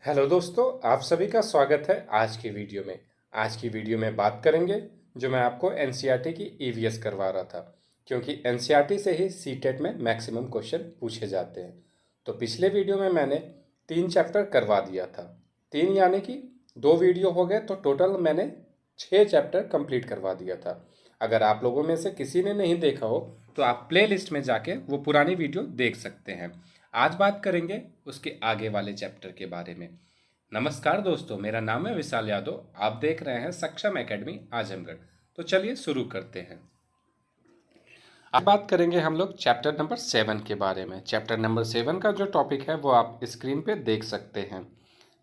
Hello दोस्तों, आप सभी का स्वागत है आज की वीडियो में। आज की वीडियो में बात करेंगे जो मैं आपको एनसीईआरटी की ईवीएस करवा रहा था, क्योंकि एनसीईआरटी से ही सीटेट में मैक्सिमम क्वेश्चन पूछे जाते हैं। तो पिछले वीडियो में मैंने 3 चैप्टर करवा दिया था। 3 यानी कि 2 वीडियो हो गए, तो टोटल मैंने 6 चैप्टर कंप्लीट करवा दिया था। अगर आप लोगों में से किसी ने नहीं देखा हो तो आप प्ले लिस्ट में जाके वो पुरानी वीडियो देख सकते हैं। आज बात करेंगे उसके आगे वाले चैप्टर के बारे में। नमस्कार दोस्तों, मेरा नाम है विशाल यादव। आप देख रहे हैं सक्षम एकेडमी आजमगढ़। तो चलिए शुरू करते हैं। आज बात करेंगे हम लोग चैप्टर नंबर 7 के बारे में। चैप्टर नंबर 7 का जो टॉपिक है वो आप स्क्रीन पे देख सकते हैं।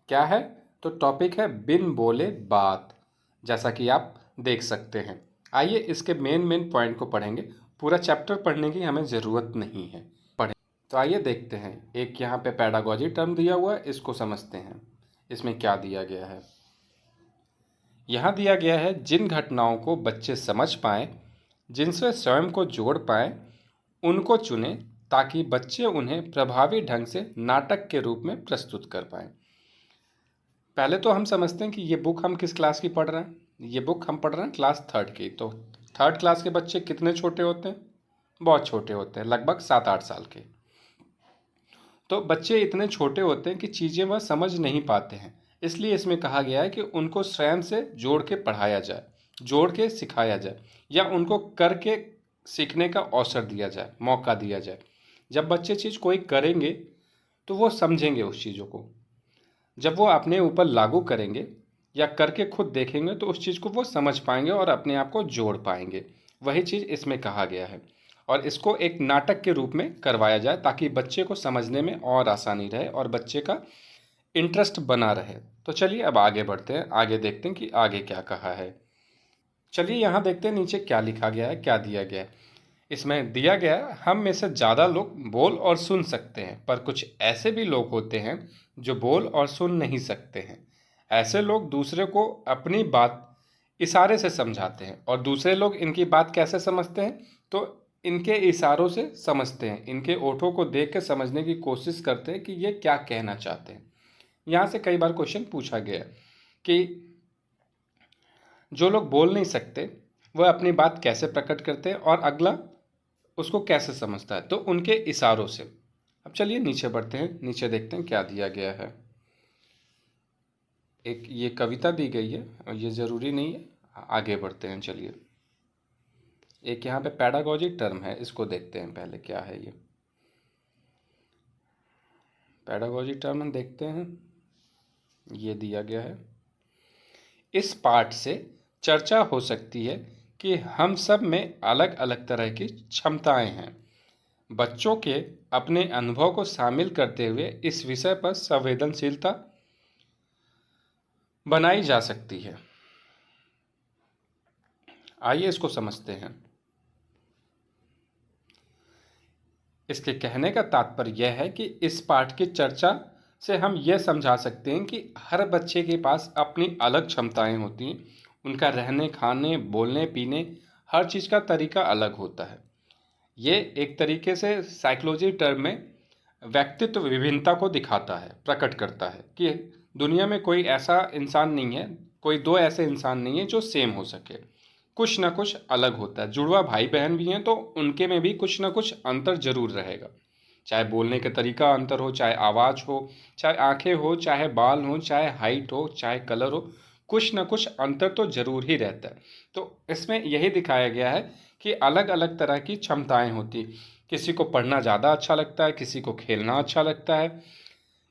क्या है? तो टॉपिक है बिन बोले बात, जैसा कि आप देख सकते हैं। आइए इसके मेन पॉइंट को पढ़ेंगे। पूरा चैप्टर पढ़ने की हमें ज़रूरत नहीं है। पढ़ें तो आइए देखते हैं। एक यहाँ पे पैडागॉजी टर्म दिया हुआ है, इसको समझते हैं। इसमें क्या दिया गया है? यहाँ दिया गया है, जिन घटनाओं को बच्चे समझ पाएं, जिनसे स्वयं को जोड़ पाएं, उनको चुनें ताकि बच्चे उन्हें प्रभावी ढंग से नाटक के रूप में प्रस्तुत कर पाएं। पहले तो हम समझते हैं कि ये बुक हम किस क्लास की पढ़ रहे हैं। ये बुक हम पढ़ रहे हैं क्लास 3rd की। तो 3rd क्लास के बच्चे कितने छोटे होते हैं? बहुत छोटे होते हैं, लगभग 7-8 साल के। तो बच्चे इतने छोटे होते हैं कि चीज़ें वह समझ नहीं पाते हैं। इसलिए इसमें कहा गया है कि उनको स्वयं से जोड़ के पढ़ाया जाए, जोड़ के सिखाया जाए, या उनको करके सीखने का अवसर दिया जाए, मौका दिया जाए। जब बच्चे चीज़ कोई करेंगे तो वो समझेंगे उस चीज़ों को। जब वो अपने ऊपर लागू करेंगे या करके खुद देखेंगे तो उस चीज़ को वो समझ पाएंगे और अपने आप को जोड़ पाएंगे। वही चीज़ इसमें कहा गया है, और इसको एक नाटक के रूप में करवाया जाए ताकि बच्चे को समझने में और आसानी रहे और बच्चे का इंटरेस्ट बना रहे। तो चलिए अब आगे बढ़ते हैं, आगे देखते हैं कि आगे क्या कहा है। चलिए यहाँ देखते हैं नीचे क्या लिखा गया है, क्या दिया गया है। इसमें दिया गया है, हम में से ज़्यादा लोग बोल और सुन सकते हैं, पर कुछ ऐसे भी लोग होते हैं जो बोल और सुन नहीं सकते हैं। ऐसे लोग दूसरे को अपनी बात इशारे से समझाते हैं, और दूसरे लोग इनकी बात कैसे समझते हैं? तो इनके इशारों से समझते हैं, इनके ओठों को देख के समझने की कोशिश करते हैं कि ये क्या कहना चाहते हैं। यहाँ से कई बार क्वेश्चन पूछा गया है कि जो लोग बोल नहीं सकते वह अपनी बात कैसे प्रकट करते हैं और अगला उसको कैसे समझता है? तो उनके इशारों से। अब चलिए नीचे बढ़ते हैं, नीचे देखते हैं क्या दिया गया है। एक ये कविता दी गई है और ये ज़रूरी नहीं है। आगे बढ़ते हैं, चलिए। एक यहाँ पे पैडागॉजी टर्म है, इसको देखते हैं पहले क्या है ये। पैडागॉजी टर्म हम देखते हैं, ये दिया गया है। इस पाठ से चर्चा हो सकती है कि हम सब में अलग अलग तरह की क्षमताएं हैं। बच्चों के अपने अनुभव को शामिल करते हुए इस विषय पर संवेदनशीलता बनाई जा सकती है। आइए इसको समझते हैं। इसके कहने का तात्पर्य यह है कि इस पाठ की चर्चा से हम यह समझा सकते हैं कि हर बच्चे के पास अपनी अलग क्षमताएं होती हैं। उनका रहने, खाने, बोलने, पीने, हर चीज़ का तरीका अलग होता है। ये एक तरीके से साइकोलॉजी टर्म में व्यक्तित्व विभिन्नता को दिखाता है, प्रकट करता है कि दुनिया में कोई ऐसा इंसान नहीं है, कोई दो ऐसे इंसान नहीं है जो सेम हो सके। कुछ ना कुछ अलग होता है। जुड़वा भाई बहन भी हैं तो उनके में भी कुछ ना कुछ अंतर जरूर रहेगा। चाहे बोलने का तरीका अंतर हो, चाहे आवाज़ हो, चाहे आंखें हो, चाहे बाल हो, चाहे हाइट हो, चाहे कलर हो, कुछ ना कुछ अंतर तो जरूर ही रहता है। तो इसमें यही दिखाया गया है कि अलग अलग तरह की क्षमताएं होती। किसी को पढ़ना ज़्यादा अच्छा लगता है, किसी को खेलना अच्छा लगता है।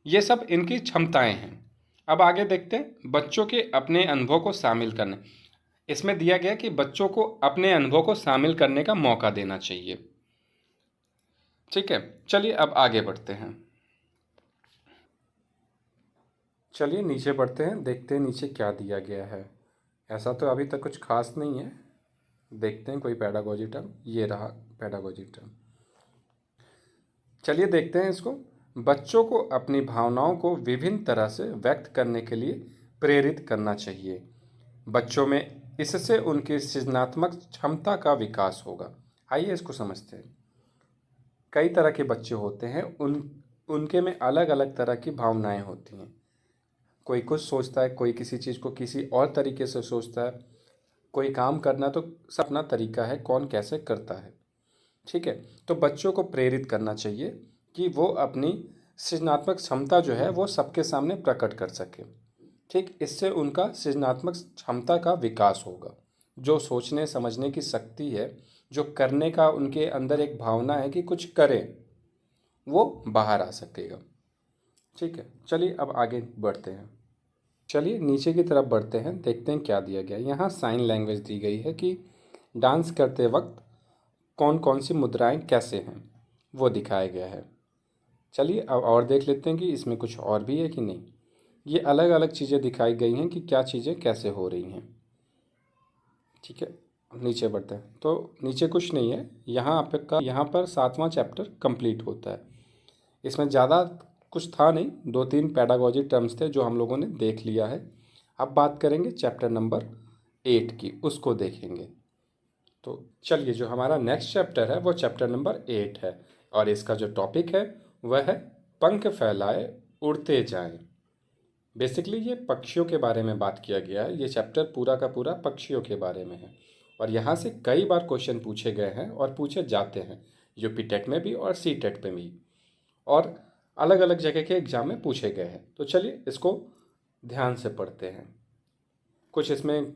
ये सब इनकी क्षमताएं हैं। अब आगे देखते हैं, बच्चों के अपने अनुभव को शामिल करने। इसमें दिया गया कि बच्चों को अपने अनुभव को शामिल करने का मौका देना चाहिए। ठीक है, चलिए अब आगे बढ़ते हैं। चलिए नीचे बढ़ते हैं, देखते हैं नीचे क्या दिया गया है। ऐसा तो अभी तक कुछ खास नहीं है। देखते हैं कोई पैडागॉजी टर्म। ये रहा पैडागॉजी टर्म। चलिए देखते हैं इसको। बच्चों को अपनी भावनाओं को विभिन्न तरह से व्यक्त करने के लिए प्रेरित करना चाहिए। बच्चों में इससे उनकी सृजनात्मक क्षमता का विकास होगा। आइए इसको समझते हैं। कई तरह के बच्चे होते हैं, उनके में अलग अलग तरह की भावनाएं होती हैं। कोई कुछ सोचता है, कोई किसी चीज़ को किसी और तरीके से सोचता है। कोई काम करना तो सब अपना तरीका है, कौन कैसे करता है। ठीक है, तो बच्चों को प्रेरित करना चाहिए कि वो अपनी सृजनात्मक क्षमता जो है वो सबके सामने प्रकट कर सके। ठीक, इससे उनका सृजनात्मक क्षमता का विकास होगा। जो सोचने समझने की शक्ति है, जो करने का उनके अंदर एक भावना है कि कुछ करें, वो बाहर आ सकेगा। ठीक है, चलिए अब आगे बढ़ते हैं। चलिए नीचे की तरफ बढ़ते हैं, देखते हैं क्या दिया गया है। यहाँ साइन लैंग्वेज दी गई है कि डांस करते वक्त कौन कौन सी मुद्राएं कैसे हैं, वो दिखाया गया है। चलिए अब और देख लेते हैं कि इसमें कुछ और भी है कि नहीं। ये अलग अलग चीज़ें दिखाई गई हैं कि क्या चीज़ें कैसे हो रही हैं। ठीक है, नीचे बढ़ते हैं तो नीचे कुछ नहीं है। यहाँ पर 7वां चैप्टर कंप्लीट होता है। इसमें ज़्यादा कुछ था नहीं, 2-3 पैडागॉजी टर्म्स थे जो हम लोगों ने देख लिया है। अब बात करेंगे चैप्टर नंबर 8 की, उसको देखेंगे। तो चलिए, जो हमारा नेक्स्ट चैप्टर है वो चैप्टर नंबर 8 है, और इसका जो टॉपिक है वह है पंख फैलाए उड़ते जाएं। बेसिकली ये पक्षियों के बारे में बात किया गया है। ये चैप्टर पूरा का पूरा पक्षियों के बारे में है, और यहाँ से कई बार क्वेश्चन पूछे गए हैं और पूछे जाते हैं, यूपी टेट में भी और सी टेट में भी, और अलग अलग जगह के एग्जाम में पूछे गए हैं। तो चलिए इसको ध्यान से पढ़ते हैं। कुछ इसमें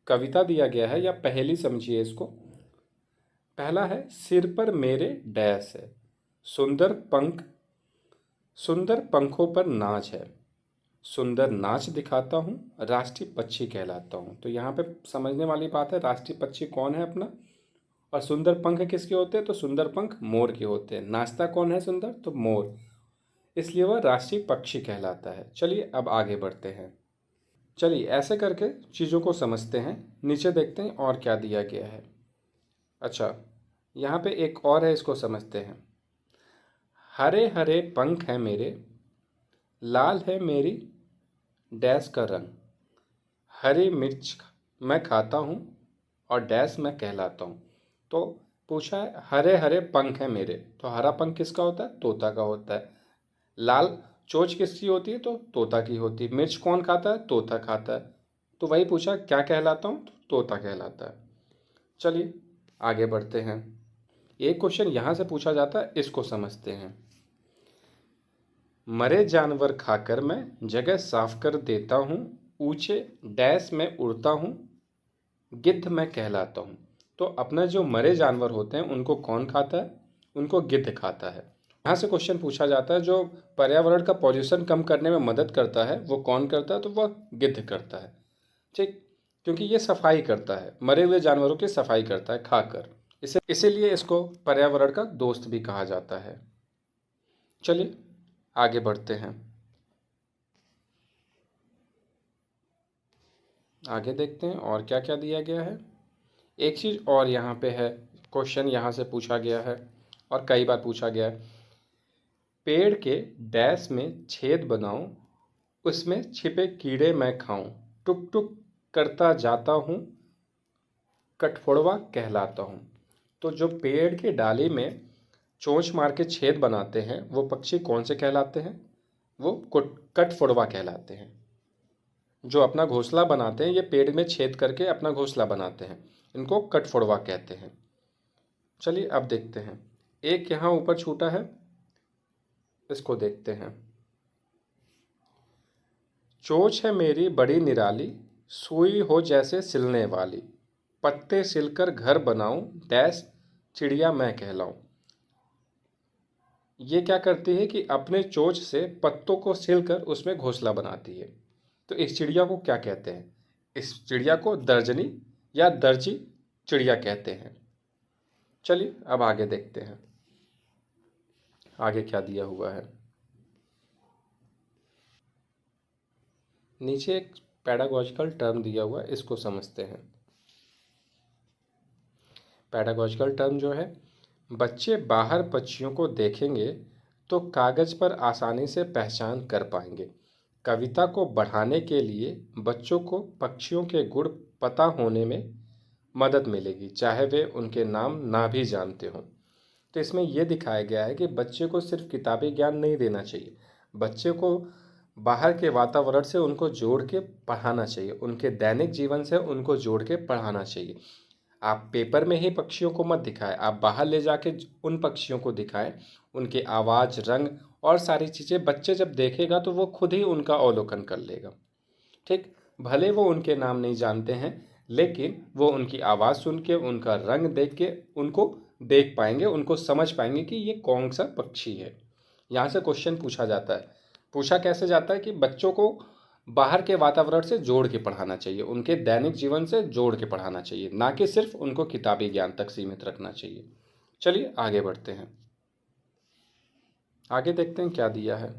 कविता दिया गया है या पहेली समझिए इसको। पहला है, सिर पर मेरे डैश है, सुंदर पंख, सुंदर पंखों पर नाच है, सुंदर नाच दिखाता हूँ, राष्ट्रीय पक्षी कहलाता हूँ। तो यहाँ पे समझने वाली बात है, राष्ट्रीय पक्षी कौन है अपना, और सुंदर पंख किसके होते हैं, तो सुंदर पंख मोर के होते हैं। नाचता कौन है सुंदर, तो मोर, इसलिए वह राष्ट्रीय पक्षी कहलाता है। चलिए अब आगे बढ़ते हैं। चलिए ऐसे करके चीज़ों को समझते हैं। नीचे देखते हैं और क्या दिया गया है। अच्छा, यहाँ पे एक और है, इसको समझते हैं। हरे हरे पंख हैं मेरे, लाल है मेरी डैश का रंग, हरी मिर्च मैं खाता हूँ और डैश मैं कहलाता हूँ। तो पूछा है हरे हरे पंख हैं मेरे, तो हरा पंख किसका होता है, तोता का होता है। लाल चोंच किसकी होती है, तो तोता की होती है। मिर्च कौन खाता है, तोता खाता है। तो वही पूछा क्या कहलाता हूँ, तो तोता कहलाता है। चलिए आगे बढ़ते हैं। एक क्वेश्चन यहाँ से पूछा जाता है, इसको समझते हैं। मरे जानवर खाकर मैं जगह साफ कर देता हूँ, ऊंचे डैश में उड़ता हूँ, गिद्ध मैं कहलाता हूँ। तो अपना जो मरे जानवर होते हैं उनको कौन खाता है, उनको गिद्ध खाता है। यहाँ से क्वेश्चन पूछा जाता है, जो पर्यावरण का पॉल्यूशन कम करने में मदद करता है वो कौन करता है, तो वह गिद्ध करता है। ठीक, क्योंकि ये सफाई करता है, मरे हुए जानवरों की सफाई करता है खाकर, इसीलिए इसको पर्यावरण का दोस्त भी कहा जाता है। चलिए आगे बढ़ते हैं। आगे देखते हैं और क्या क्या दिया गया है। एक चीज़ और यहाँ पे है, क्वेश्चन यहाँ से पूछा गया है और कई बार पूछा गया है। पेड़ के डैश में छेद बनाऊं, उसमें छिपे कीड़े मैं खाऊं, टुक टुक करता जाता हूँ, कठफोड़वा कहलाता हूँ। तो जो पेड़ के डाली में चोंच मार के छेद बनाते हैं वो पक्षी कौन से कहलाते हैं, वो कठफोड़वा कहलाते हैं। जो अपना घोंसला बनाते हैं, ये पेड़ में छेद करके अपना घोंसला बनाते हैं, इनको कठफोड़वा कहते हैं। चलिए अब देखते हैं, एक यहाँ ऊपर छूटा है, इसको देखते हैं। चोंच है मेरी बड़ी निराली, सुई हो जैसे सिलने वाली, पत्ते सिलकर घर बनाऊं, डैश चिड़िया मैं कहलाऊं। ये क्या करती है कि अपने चोंच से पत्तों को सिलकर उसमें घोंसला बनाती है। तो इस चिड़िया को क्या कहते हैं, इस चिड़िया को दर्जनी या दर्जी चिड़िया कहते हैं। चलिए अब आगे देखते हैं, आगे क्या दिया हुआ है। नीचे एक पैडागॉजिकल टर्म दिया हुआ है, इसको समझते हैं। पैडागॉजिकल टर्म जो है, बच्चे बाहर पक्षियों को देखेंगे तो कागज़ पर आसानी से पहचान कर पाएंगे। कविता को बढ़ाने के लिए बच्चों को पक्षियों के गुण पता होने में मदद मिलेगी, चाहे वे उनके नाम ना भी जानते हों। तो इसमें यह दिखाया गया है कि बच्चे को सिर्फ किताबी ज्ञान नहीं देना चाहिए, बच्चे को बाहर के वातावरण से उनको जोड़ के पढ़ाना चाहिए, उनके दैनिक जीवन से उनको जोड़ के पढ़ाना चाहिए। आप पेपर में ही पक्षियों को मत दिखाएं, आप बाहर ले जाके उन पक्षियों को दिखाएं। उनके आवाज़, रंग और सारी चीज़ें बच्चे जब देखेगा तो वो खुद ही उनका अवलोकन कर लेगा। ठीक, भले वो उनके नाम नहीं जानते हैं, लेकिन वो उनकी आवाज़ सुन के, उनका रंग देख के उनको देख पाएंगे, उनको समझ पाएंगे कि ये कौन सा पक्षी है। यहाँ से क्वेश्चन पूछा जाता है। पूछा कैसे जाता है कि बच्चों को बाहर के वातावरण से जोड़ के पढ़ाना चाहिए, उनके दैनिक जीवन से जोड़ के पढ़ाना चाहिए, ना कि सिर्फ उनको किताबी ज्ञान तक सीमित रखना चाहिए। चलिए आगे बढ़ते हैं, आगे देखते हैं क्या दिया है।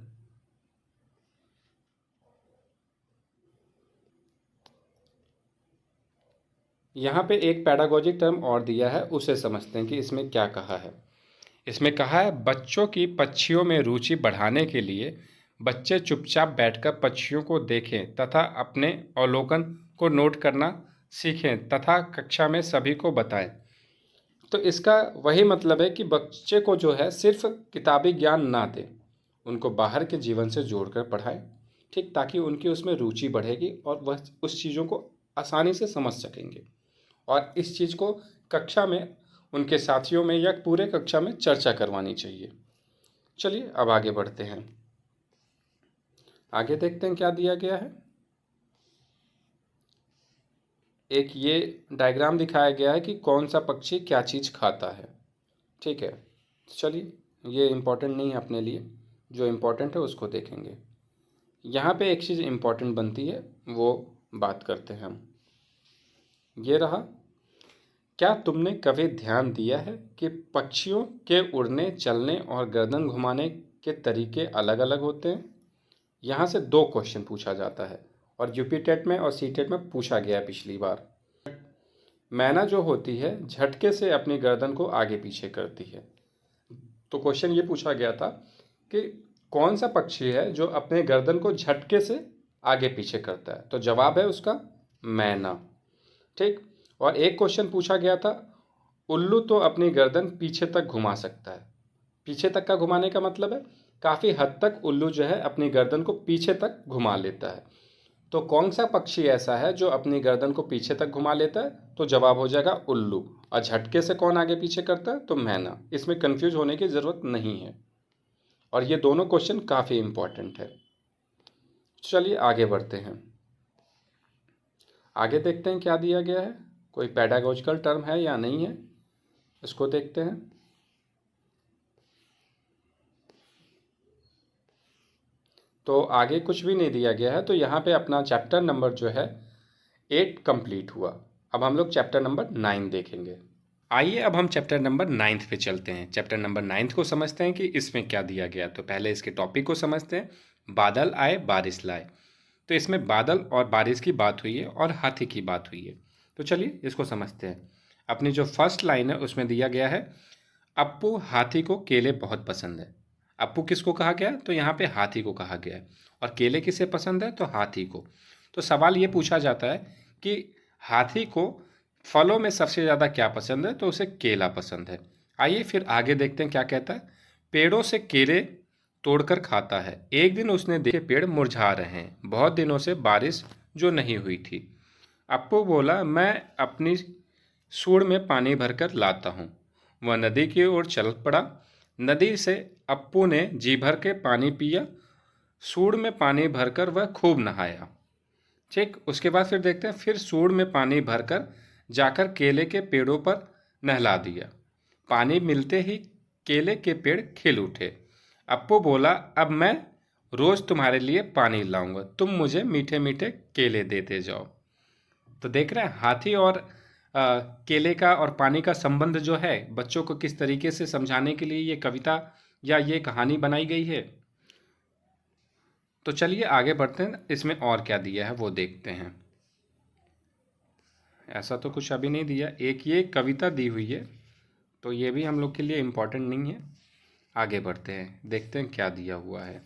यहाँ पे एक पैडागोजिक टर्म और दिया है, उसे समझते हैं कि इसमें क्या कहा है। इसमें कहा है बच्चों की पक्षियों में रुचि बढ़ाने के लिए बच्चे चुपचाप बैठकर पक्षियों को देखें तथा अपने अवलोकन को नोट करना सीखें तथा कक्षा में सभी को बताएं। तो इसका वही मतलब है कि बच्चे को जो है सिर्फ किताबी ज्ञान ना दें, उनको बाहर के जीवन से जोड़कर पढ़ाएं। ठीक, ताकि उनकी उसमें रुचि बढ़ेगी और वह उस चीज़ों को आसानी से समझ सकेंगे। और इस चीज़ को कक्षा में उनके साथियों में या पूरे कक्षा में चर्चा करवानी चाहिए। चलिए अब आगे बढ़ते हैं, आगे देखते हैं क्या दिया गया है। एक ये डायग्राम दिखाया गया है कि कौन सा पक्षी क्या चीज़ खाता है। ठीक है, चलिए ये इम्पोर्टेंट नहीं है अपने लिए, जो इम्पोर्टेंट है उसको देखेंगे। यहाँ पे एक चीज़ इम्पोर्टेंट बनती है, वो बात करते हैं हम। ये रहा, क्या तुमने कभी ध्यान दिया है कि पक्षियों के उड़ने, चलने और गर्दन घुमाने के तरीके अलग अलग होते हैं। यहाँ से 2 क्वेश्चन पूछा जाता है और यूपी टेट में और सी टेट में पूछा गया है पिछली बार। मैना जो होती है झटके से अपनी गर्दन को आगे पीछे करती है। तो क्वेश्चन ये पूछा गया था कि कौन सा पक्षी है जो अपने गर्दन को झटके से आगे पीछे करता है। तो जवाब है उसका मैना। ठीक, और एक क्वेश्चन पूछा गया था, उल्लू तो अपनी गर्दन पीछे तक घुमा सकता है। पीछे तक का घुमाने का मतलब है काफ़ी हद तक उल्लू जो है अपनी गर्दन को पीछे तक घुमा लेता है। तो कौन सा पक्षी ऐसा है जो अपनी गर्दन को पीछे तक घुमा लेता है। तो जवाब हो जाएगा उल्लू। और झटके से कौन आगे पीछे करता है, तो मैना। इसमें कंफ्यूज होने की ज़रूरत नहीं है और ये दोनों क्वेश्चन काफ़ी इंपॉर्टेंट है। चलिए आगे बढ़ते हैं, आगे देखते हैं क्या दिया गया है। कोई पैडागोजिकल टर्म है या नहीं है, इसको देखते हैं। तो आगे कुछ भी नहीं दिया गया है, तो यहाँ पे अपना चैप्टर नंबर जो है 8 कंप्लीट हुआ। अब हम लोग चैप्टर नंबर 9 देखेंगे। आइए अब हम चैप्टर नंबर 9 पे चलते हैं। चैप्टर नंबर 9 को समझते हैं कि इसमें क्या दिया गया। तो पहले इसके टॉपिक को समझते हैं। बादल आए बारिश लाए। तो इसमें बादल और बारिश की बात हुई है और हाथी की बात हुई है। तो चलिए इसको समझते हैं। अपनी जो फर्स्ट लाइन है उसमें दिया गया है, अप्पू हाथी को केले बहुत पसंद है। अप्पू किसको कहा गया, तो यहाँ पे हाथी को कहा गया है। और केले किसे पसंद है, तो हाथी को। तो सवाल ये पूछा जाता है कि हाथी को फलों में सबसे ज़्यादा क्या पसंद है, तो उसे केला पसंद है। आइए फिर आगे देखते हैं क्या कहता है। पेड़ों से केले तोड़कर खाता है। एक दिन उसने देखे पेड़ मुरझा रहे हैं, बहुत दिनों से बारिश जो नहीं हुई थी। अप्पू बोला, मैं अपनी सूंड में पानी भरकर लाता हूँ। वह नदी की ओर चल पड़ा। नदी से अप्पू ने जी भर के पानी पिया। सूंड में पानी भरकर वह खूब नहाया। ठीक, उसके बाद फिर देखते हैं, फिर सूंड में पानी भरकर जाकर केले के पेड़ों पर नहला दिया। पानी मिलते ही केले के पेड़ खिल उठे। अप्पू बोला, अब मैं रोज तुम्हारे लिए पानी लाऊंगा, तुम मुझे मीठे मीठे केले देते जाओ। तो देख रहे हैं हाथी और केले का और पानी का संबंध जो है बच्चों को किस तरीके से समझाने के लिए ये कविता या ये कहानी बनाई गई है। तो चलिए आगे बढ़ते हैं, इसमें और क्या दिया है वो देखते हैं। ऐसा तो कुछ अभी नहीं दिया, एक ये कविता दी हुई है, तो ये भी हम लोग के लिए इम्पोर्टेंट नहीं है। आगे बढ़ते हैं, देखते हैं क्या दिया हुआ है।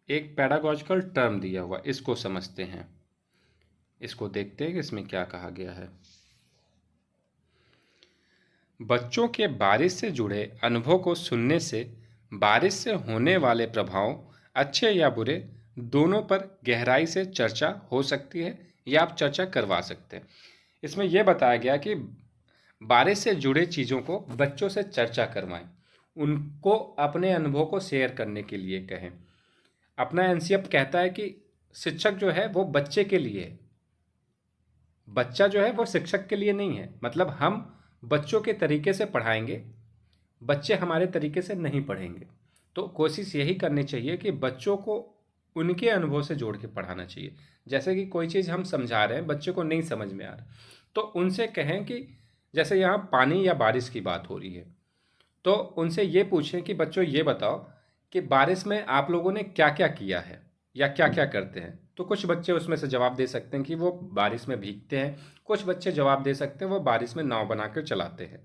एक पैडागॉजिकल टर्म दिया हुआ, इसको समझते हैं। इसको देखते हैं कि इसमें क्या कहा गया है। बच्चों के बारिश से जुड़े अनुभव को सुनने से बारिश से होने वाले प्रभाव अच्छे या बुरे दोनों पर गहराई से चर्चा हो सकती है या आप चर्चा करवा सकते हैं। इसमें यह बताया गया कि बारिश से जुड़े चीज़ों को बच्चों से चर्चा करवाएं, उनको अपने अनुभव को शेयर करने के लिए कहें। अपना एनसीएफ कहता है कि शिक्षक जो है वो बच्चे के लिए है, बच्चा जो है वो शिक्षक के लिए नहीं है। मतलब हम बच्चों के तरीके से पढ़ाएंगे, बच्चे हमारे तरीके से नहीं पढ़ेंगे। तो कोशिश यही करनी चाहिए कि बच्चों को उनके अनुभव से जोड़ के पढ़ाना चाहिए। जैसे कि कोई चीज़ हम समझा रहे हैं, बच्चे को नहीं समझ में आ रहा, तो उनसे कहें कि जैसे यहाँ पानी या बारिश की बात हो रही है, तो उनसे ये पूछें कि बच्चों ये बताओ कि बारिश में आप लोगों ने क्या क्या किया है या क्या क्या करते हैं। तो कुछ बच्चे उसमें से जवाब दे सकते हैं कि वो बारिश में भीगते हैं, कुछ बच्चे जवाब दे सकते हैं वो बारिश में नाव बनाकर चलाते हैं,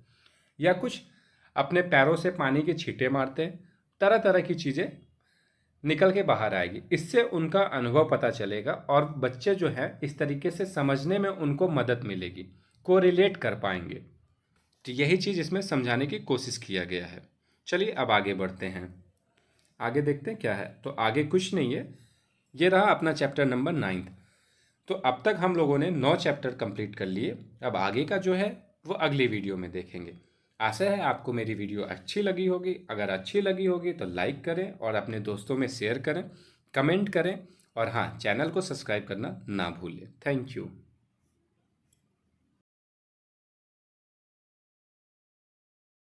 या कुछ अपने पैरों से पानी के छींटे मारते हैं। तरह तरह की चीज़ें निकल के बाहर आएगी, इससे उनका अनुभव पता चलेगा और बच्चे जो हैं इस तरीके से समझने में उनको मदद मिलेगी, को रिलेट कर पाएंगे। तो यही चीज़ इसमें समझाने की कोशिश किया गया है। चलिए अब आगे बढ़ते हैं, आगे देखते हैं क्या है। तो आगे कुछ नहीं है, ये रहा अपना चैप्टर नंबर 9। तो अब तक हम लोगों ने 9 चैप्टर कंप्लीट कर लिए। अब आगे का जो है वो अगली वीडियो में देखेंगे। आशा है आपको मेरी वीडियो अच्छी लगी होगी। अगर अच्छी लगी होगी तो लाइक करें और अपने दोस्तों में शेयर करें, कमेंट करें और हाँ, चैनल को सब्सक्राइब करना ना भूलें। Thank you.